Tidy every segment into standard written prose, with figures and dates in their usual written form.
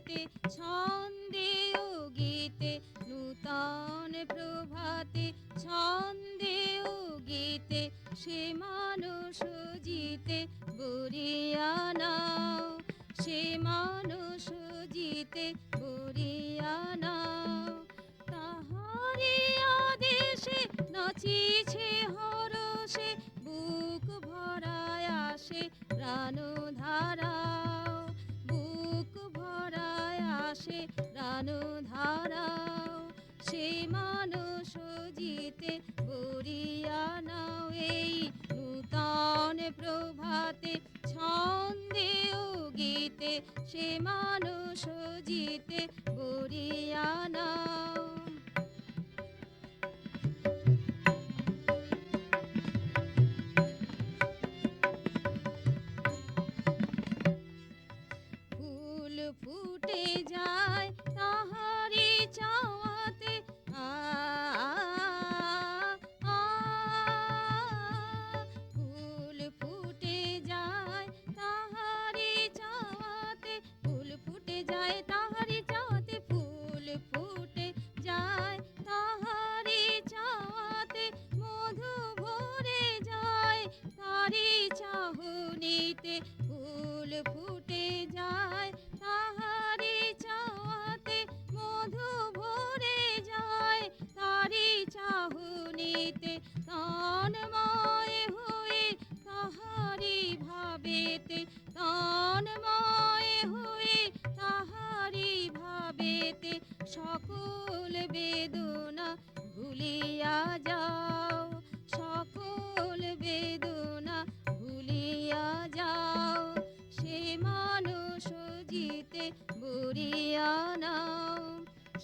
প্রভাতে ছন্দে ও গীতে, নূতন প্রভাতে ছন্দে ও গীতে, সে মানুষ জিতে বরিয়া নাও, সে মানুষ জিতে বরিয়া নাও। তাহারি আদেশে নাচিছে হরষে, বুক ভরায় আসে প্রাণধারাও, বুক ভরায় আসে প্রাণধারাও, সে মানুষ জিতে বরিয়া নাও। এই নূতন প্রভাতে ছন্দে ও গীতে, সে মানুষ জিতে বরিয়া নাও। ফুল ফুটে যায় তাহারি চাওয়াতে, আ আ, ফুল ফুটে যায় তাহারি চাওয়াতে, ফুল ফুটে যায় তাহারি চাওয়াতে, ফুল ফুটে যায় তাহারি চাওয়াতে, মধু ভরে যায় তারি চাহনিতে, ফুল ফুটে যায় তাহারি চাওয়াতে, মধু ভরে যায় তারি চাহনিতে, তন্ময় হয়ে তাহারি ভাবেতে, তন্ময় হয়ে তাহারি ভাবেতে, সকল বেদনা ভুলিয়া যাও, সকল বেদনা ভুলিয়া যাও, সে মানুষ জিতে বরিয়া নাও,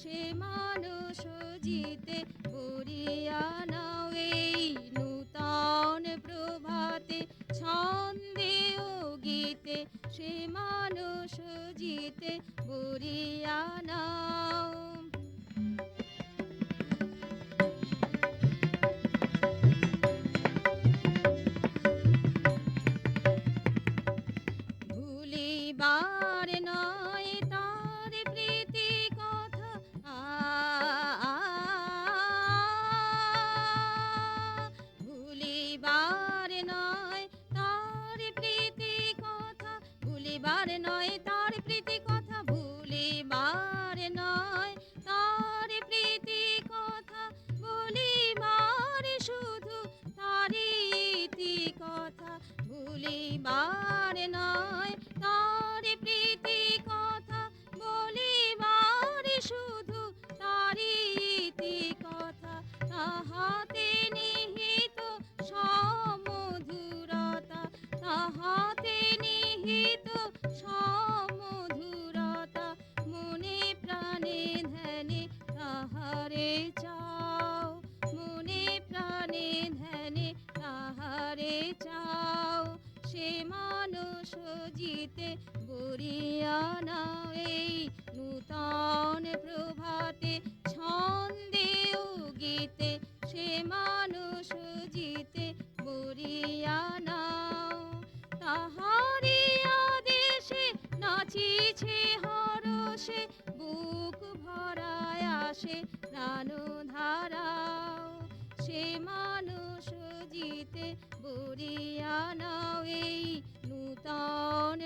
সে মানুষ জিতে বরিয়া নাও। এই নূতন প্রভাতে ছন্দে ও গীতে, সে মানুষ জিতে বরিয়া নাও। ভুলিবার নয় তার প্রীতি কথা, আ, ভুলিবার নয় তার প্রীতি কথা, ভুলিবার নয় তার প্রীতি কথা, ভুলিবার নয় তার প্রীতি কথা, বলিবার শুধু তারি ইতি কথা, ভুলিবার নয় তার প্রীতি কথা, বলিবার শুধু তারি ইতি কথা, তাহাতে নিহিত সমধুরতা, তাহাতে নিহিত সমধুরতা, মনে প্রাণে ধ্যানে তাহারে চাও, মনে প্রাণে ধ্যানে তাহারে চাও, সে মানুষ জিতে বরিয়া নাও। এই নূতন প্রভাতে ছন্দে ও গীতে, সে মানুষ জিতে বরিয়া নাও। তাহারি আদেশে নাচিছে হরষে, বুক ভরায় আসে প্রাণধারাও, সে মানুষ জিতে বরিয়া নাও। এই নূতন